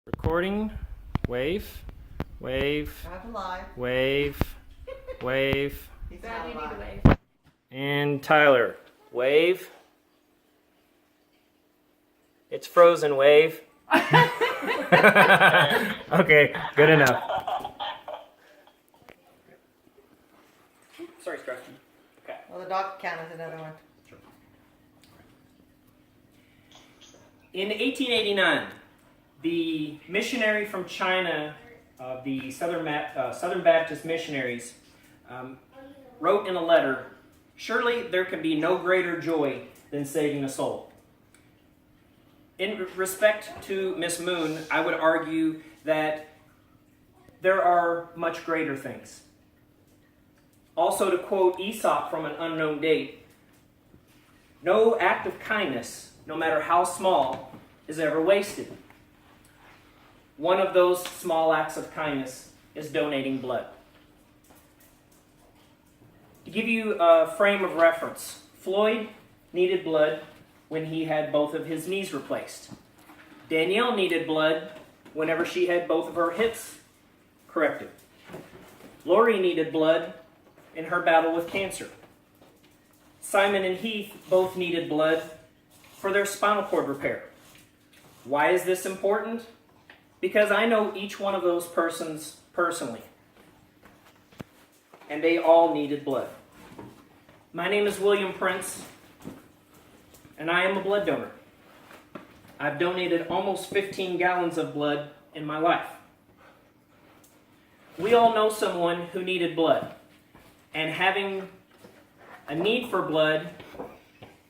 Recording, wave, wave, Not alive. wave, wave, He's Brad, not you need alive. to wave. and Tyler, wave. It's frozen, wave. Okay, good enough. Sorry, Strauss. Okay. Well, the dog can count as another one. In 1889, the missionary from China, the Southern Baptist missionaries, wrote in a letter, "Surely there can be no greater joy than saving a soul." In respect to Miss Moon, I would argue that there are much greater things. Also, to quote Aesop from an unknown date, "No act of kindness, no matter how small, is ever wasted." One of those small acts of kindness is donating blood. To give you a frame of reference, Floyd needed blood when he had both of his knees replaced. Danielle needed blood whenever she had both of her hips corrected. Lori needed blood in her battle with cancer. Simon and Heath both needed blood for their spinal cord repair. Why is this important? Because I know each one of those persons personally, and they all needed blood. My name is William Prince, and I am a blood donor. I've donated almost 15 gallons of blood in my life. We all know someone who needed blood, and having a need for blood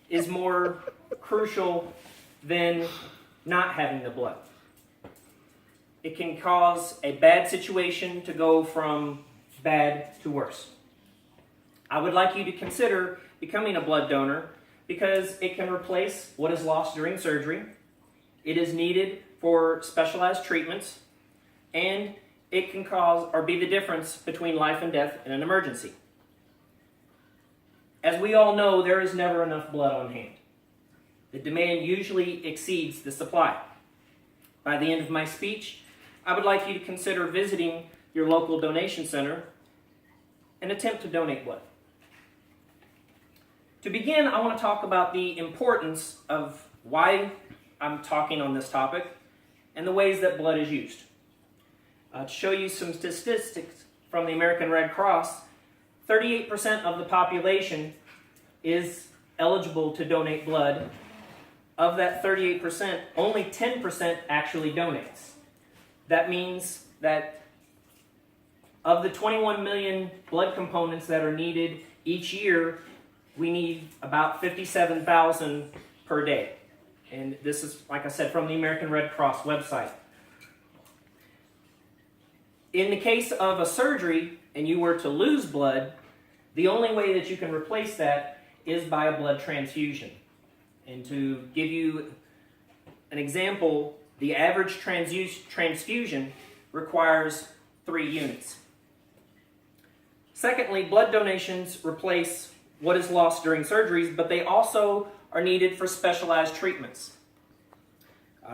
is more crucial than not having the blood. It can cause a bad situation to go from bad to worse. I would like you to consider becoming a blood donor because it can replace what is lost during surgery. It is needed for specialized treatments, and it can cause or be the difference between life and death in an emergency. As we all know, there is never enough blood on hand. The demand usually exceeds the supply. By the end of my speech, I would like you to consider visiting your local donation center and attempt to donate blood. To begin, I want to talk about the importance of why I'm talking on this topic and the ways that blood is used. To show you some statistics from the American Red Cross, 38% of the population is eligible to donate blood. Of that 38%, only 10% actually donates. That means that of the 21 million blood components that are needed each year, we need about 57,000 per day. And this is, like I said, from the American Red Cross website. In the case of a surgery and you were to lose blood, the only way that you can replace that is by a blood transfusion. And to give you an example, the average transfusion requires 3 units. Secondly, blood donations replace what is lost during surgeries, but they also are needed for specialized treatments.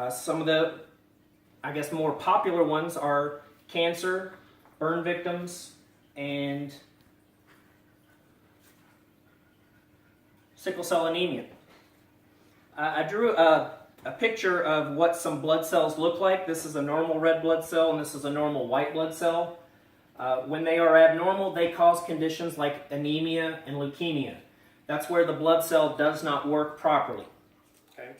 Some of the, more popular ones are cancer, burn victims, and sickle cell anemia. I drew a picture of what some blood cells look like. This is a normal red blood cell, and this is a normal white blood cell. When they are abnormal, they cause conditions like anemia and leukemia. That's where the blood cell does not work properly. Okay.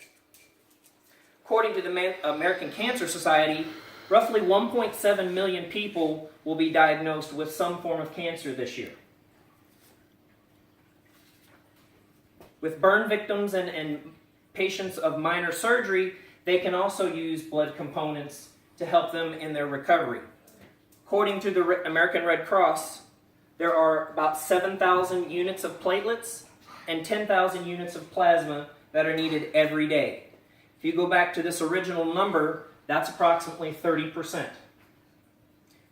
According to the American Cancer Society, roughly 1.7 million people will be diagnosed with some form of cancer this year. With burn victims and patients of minor surgery, they can also use blood components to help them in their recovery. According to the American Red Cross, there are about 7,000 units of platelets and 10,000 units of plasma that are needed every day. If you go back to this original number, that's approximately 30%.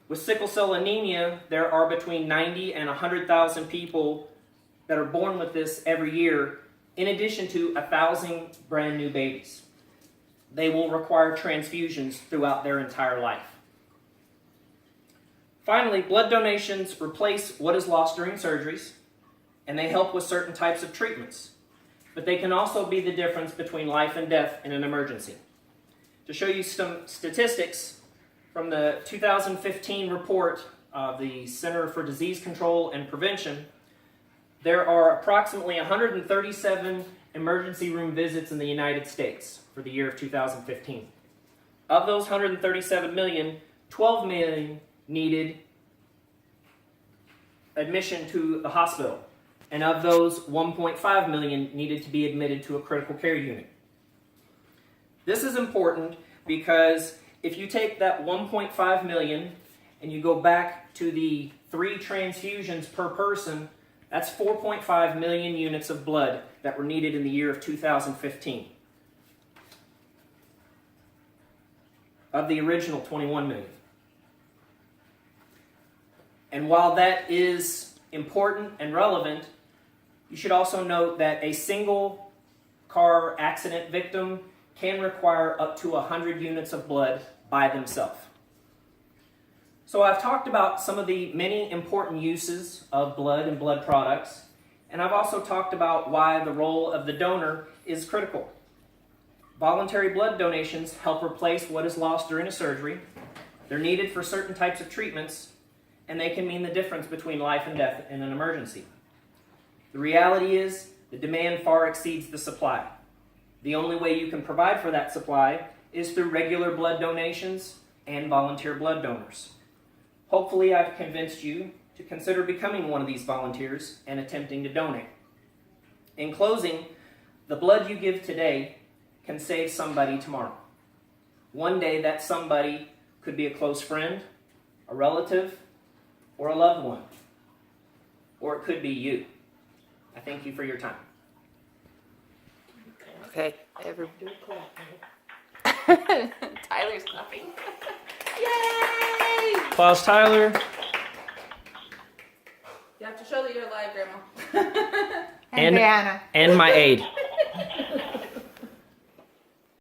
With sickle cell anemia, there are between 90 and 100,000 people that are born with this every year, in addition to 1,000 brand new babies. they will require transfusions throughout their entire life. Finally, blood donations replace what is lost during surgeries, and they help with certain types of treatments. But they can also be the difference between life and death in an emergency. To show you some statistics from the 2015 report of the Center for Disease Control and Prevention, there are approximately 137 emergency room visits in the United States for the year of 2015. Of those 137 million, 12 million needed admission to the hospital. And of those, 1.5 million needed to be admitted to a critical care unit. This is important because if you take that 1.5 million and you go back to the 3 transfusions per person, that's 4.5 million units of blood that were needed in the year of 2015. Of the original 21 million. And while that is important and relevant, you should also note that a single car accident victim can require up to 100 units of blood by themselves. So I've talked about some of the many important uses of blood and blood products, and I've also talked about why the role of the donor is critical. Voluntary blood donations help replace what is lost during a surgery. They're needed for certain types of treatments, and they can mean the difference between life and death in an emergency. The reality is, the demand far exceeds the supply. The only way you can provide for that supply is through regular blood donations and volunteer blood donors. Hopefully, I've convinced you to consider becoming one of these volunteers and attempting to donate. In closing, the blood you give today can save somebody tomorrow. One day, that somebody could be a close friend, a relative, or a loved one. Or it could be you. I thank you for your time. Okay, everybody Tyler's clapping. Yay! Applause, Tyler. You have to show that you're alive, Grandma. And Brianna. And my aide.